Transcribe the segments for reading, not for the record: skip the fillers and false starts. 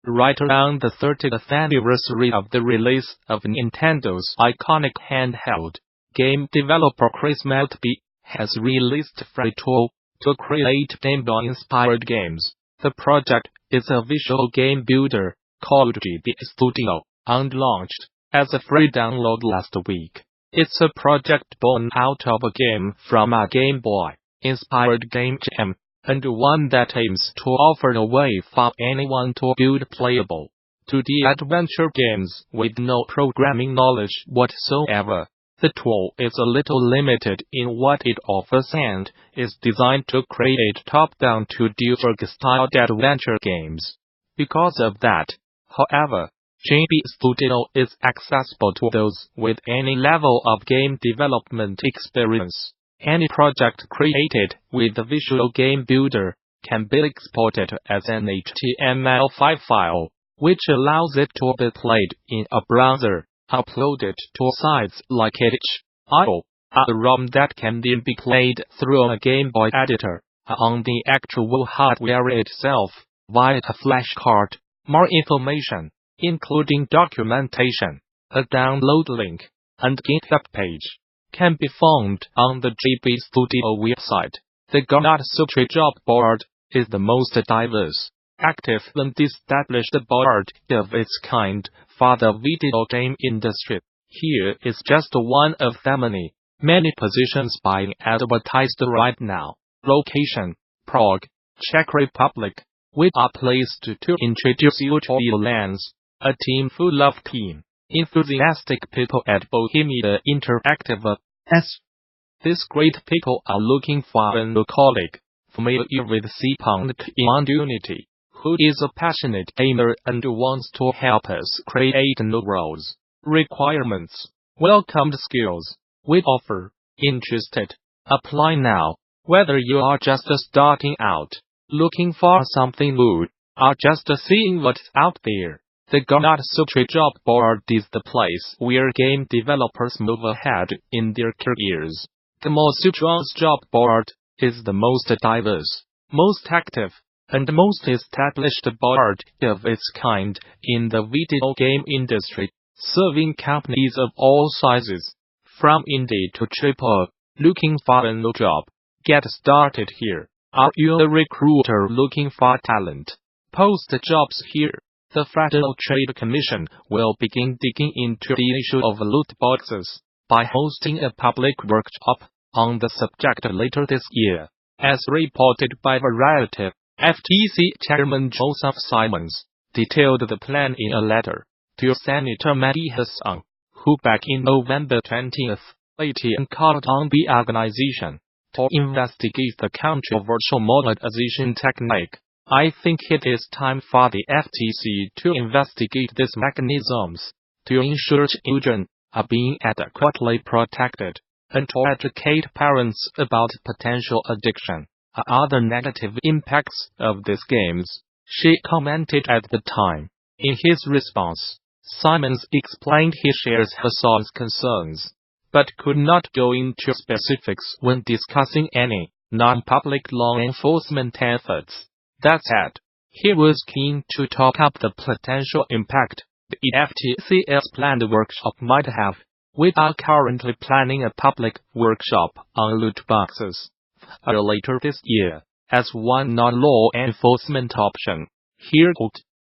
right around the 30th anniversary of the release of Nintendo's iconic handheld, game developer Chris Maltby has released free tool to create Game Boy-inspired games. The project is a visual game builder called GB Studio, and launched as a free download last week. It's a project born out of a game from a Game Boy-inspired game jam, and one that aims to offer a way for anyone to build playable 2D adventure games with no programming knowledge whatsoever. The tool is a little limited in what it offers and is designed to create top-down 2D styled adventure games. Because of that, however, GB Studio is accessible to those with any level of game development experience. Any project created with the Visual Game Builder can be exported as an HTML5 file, which allows it to be played in a browser, uploaded to sites like itch.io, a ROM that can then be played through a Game Boy editor, on the actual hardware itself, via a flash card. More information, including documentation, a download link, and GitHub page, can be found on the GB Studio website. The Gamasutra job board is the most diverse, active and established board of its kind for the video game industry. Here is just one of the many positions being advertised right now. Location: Prague, Czech Republic. We are pleased to introduce you to Elance, a team full of keen, enthusiastic people at Bohemia Interactive. These great people are looking for a new colleague, familiar with C-Punk and Unity, who is a passionate gamer and wants to help us create new roles, requirements, welcomed skills. We offer. Interested? Apply now. Whether you are just starting out, looking for something new, or just seeing what's out there, the Gamasutra job board is the place where game developers move ahead in their careers. Gamasutra's job board is the most diverse, most active, and most established board of its kind in the video game industry, serving companies of all sizes, from indie to AAA. Looking for a new job? Get started here. Are you a recruiter looking for talent? Post jobs here. The Federal Trade Commission will begin digging into the issue of loot boxes by hosting a public workshop on the subject later this year. As reported by Variety, FTC Chairman Joseph Simons detailed the plan in a letter to Senator Mehdi Hasan, who back in November 2018 called on the organization to investigate the controversial monetization technique. I think it is time for the FTC to investigate these mechanisms to ensure children are being adequately protected, and to educate parents about potential addiction or other negative impacts of these games, she commented at the time. In his response, Simons explained he shares Hasan's concerns, but could not go into specifics when discussing any non-public law enforcement efforts. That said, he was keen to talk up the potential impact the FTC's planned workshop might have. We are currently planning a public workshop on loot boxes later this year, as one non-law enforcement option. Here,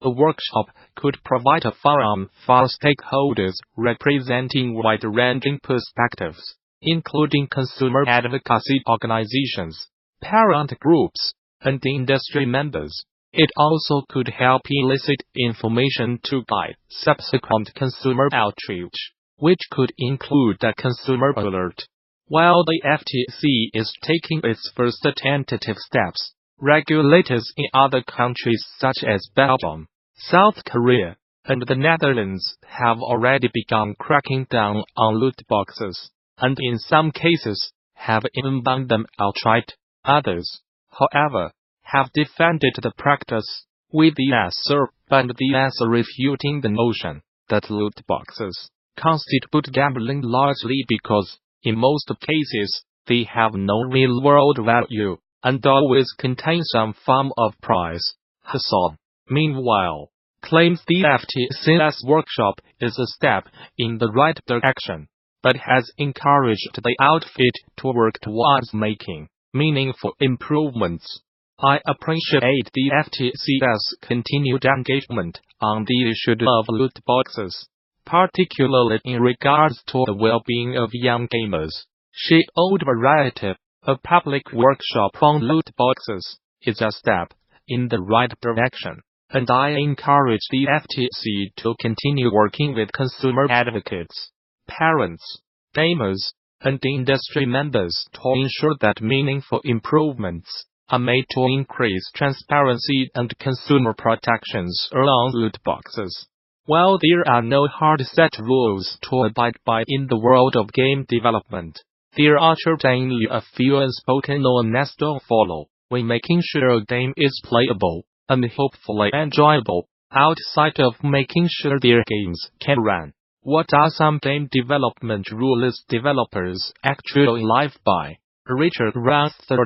the workshop could provide a forum for stakeholders representing wide-ranging perspectives, including consumer advocacy organizations, parent groups, and industry members. It also could help elicit information to guide subsequent consumer outreach, which could include a consumer alert. While the FTC is taking its first tentative steps, regulators in other countries such as Belgium, South Korea, and the Netherlands have already begun cracking down on loot boxes, and in some cases, have even banned them outright. Others, however, have defended the practice, with the SR and the S refuting the notion that loot boxes constitute gambling largely because, in most cases, they have no real-world value, and always contain some form of prize. Hasan, meanwhile, claims the FTC's workshop is a step in the right direction, but has encouraged the outfit to work towards making meaningful improvements. I appreciate the FTC's continued engagement on the issue of loot boxes, particularly in regards to the well-being of young gamers. She old variety, a public workshop on loot boxes, is a step in the right direction, and I encourage the FTC to continue working with consumer advocates, parents, gamers, and industry members to ensure that meaningful improvements are made to increase transparency and consumer protections around loot boxes. While there are no hard set rules to abide by in the world of game development, there are certainly a few unspoken norms to follow when making sure a game is playable and hopefully enjoyable, outside of making sure their games can run. What are some game development rules developers actually live by? Richard Rouse III,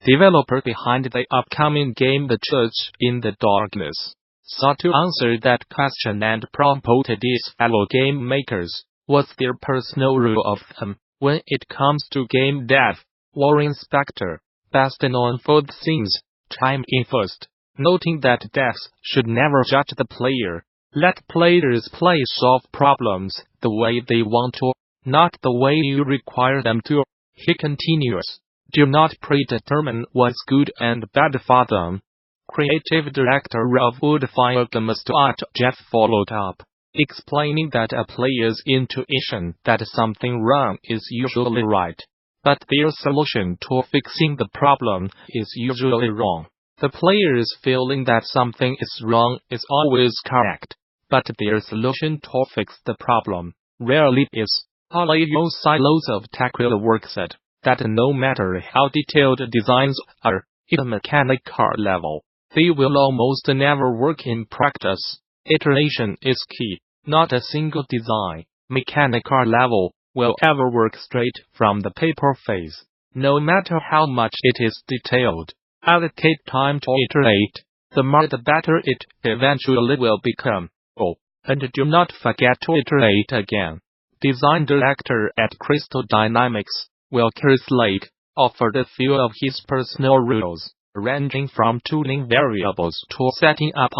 developer behind the upcoming game The Church in the Darkness, sought to answer that question and prompted his fellow game makers. What's their personal rule of thumb when it comes to game dev? Warren Spector, best known for The Sims, chimed in first, noting that devs should never judge the player. Let players solve problems the way they want to, not the way you require them to. He continues, do not predetermine what's good and bad for them. Creative director of Woodfire Gamasutra Jeff followed up, explaining that a player's intuition that something wrong is usually right, but their solution to fixing the problem is usually wrong. The player's feeling that something is wrong is always correct, but their solution to fix the problem rarely is. Palladio Silos of Techreal work said that no matter how detailed designs are, at a mechanical level, they will almost never work in practice. Iteration is key. Not a single design, mechanical level, will ever work straight from the paper phase, no matter how much it is detailed. Allocate time to iterate. The more the better it eventually will become. Oh, and do not forget to iterate again. Design director at Crystal Dynamics, Will Kerslake, offered a few of his personal rules, ranging from tuning variables to setting up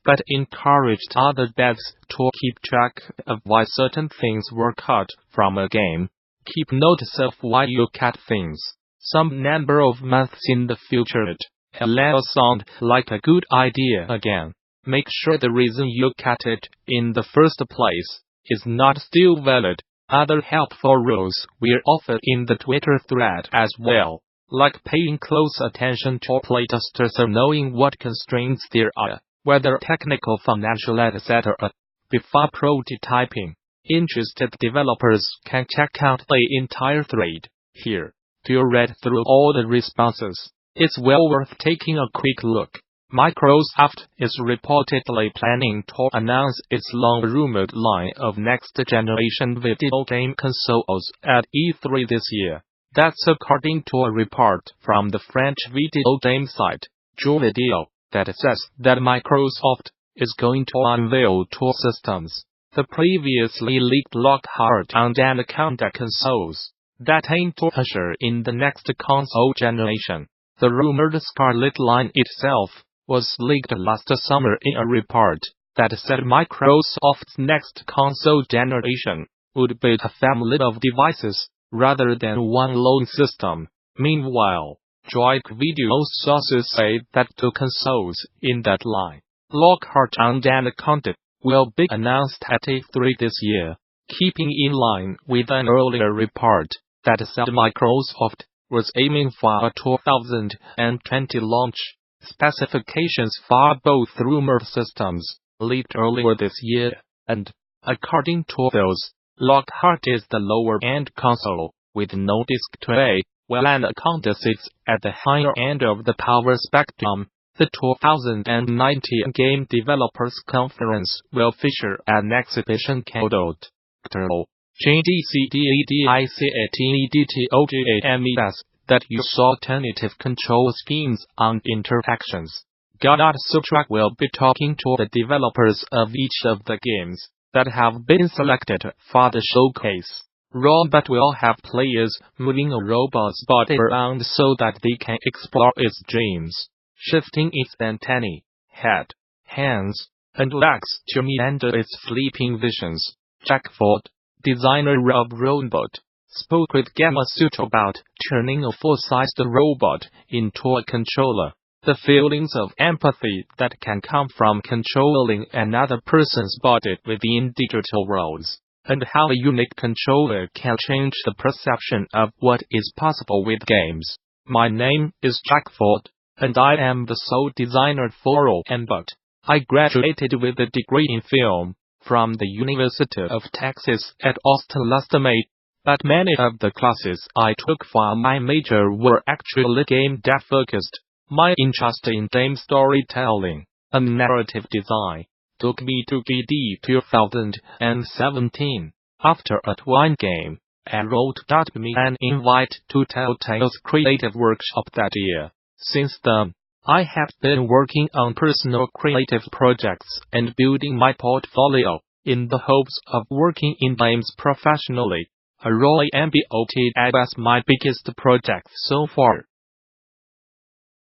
but encouraged other devs to keep track of why certain things were cut from a game. Keep notes of why you cut things. Some number of months in the future it'll sound like a good idea again. Make sure the reason you cut it in the first place is not still valid. Other helpful rules were offered in the Twitter thread as well, like paying close attention to playtesters and knowing what constraints there are, whether technical, financial, etc., before prototyping. Interested developers can check out the entire thread here. To read through all the responses, it's well worth taking a quick look. Microsoft is reportedly planning to announce its long-rumored line of next-generation video game consoles at E3 this year. That's according to a report from the French video game site, Jeuxvideo, that says that Microsoft is going to unveil two systems. The previously leaked Lockhart and Anaconda consoles that aim to usher in the next console generation. The rumored Scarlet line itself was leaked last summer in a report that said Microsoft's next console generation would be a family of devices rather than one lone system. Meanwhile, Jeuxvideo sources say that two consoles in that line, Lockhart and Anaconda, will be announced at E3 this year, keeping in line with an earlier report that said Microsoft was aiming for a 2020 launch. Specifications for both rumored systems leaked earlier this year, and, according to those, Lockhart is the lower-end console, with no disc tray, while Anaconda sits at the higher end of the power spectrum. The 2019 Game Developers Conference will feature an exhibition called GDCDEDICATEDTOGAMES that use alternative control schemes and interactions. Gamasutra will be talking to the developers of each of the games that have been selected for the showcase. Robot will have players moving a robot's body around so that they can explore its dreams, shifting its antennae, head, hands, and legs to meander its fleeting visions. Jack Ford, designer of Robot, spoke with Gamasutra about turning a full-sized robot into a controller. The feelings of empathy that can come from controlling another person's body within digital worlds, and how a unique controller can change the perception of what is possible with games. My name is Jack Ford, and I am the sole designer for Robot. I graduated with a degree in film from the University of Texas at Austin last May, but many of the classes I took for my major were actually game dev focused. My interest in game storytelling and narrative design took me to GD 2017. After a Twine game, Arrow got me an invite to Telltale's creative workshop that year. Since then, I have been working on personal creative projects and building my portfolio in the hopes of working in games professionally. A role I am as my biggest project so far.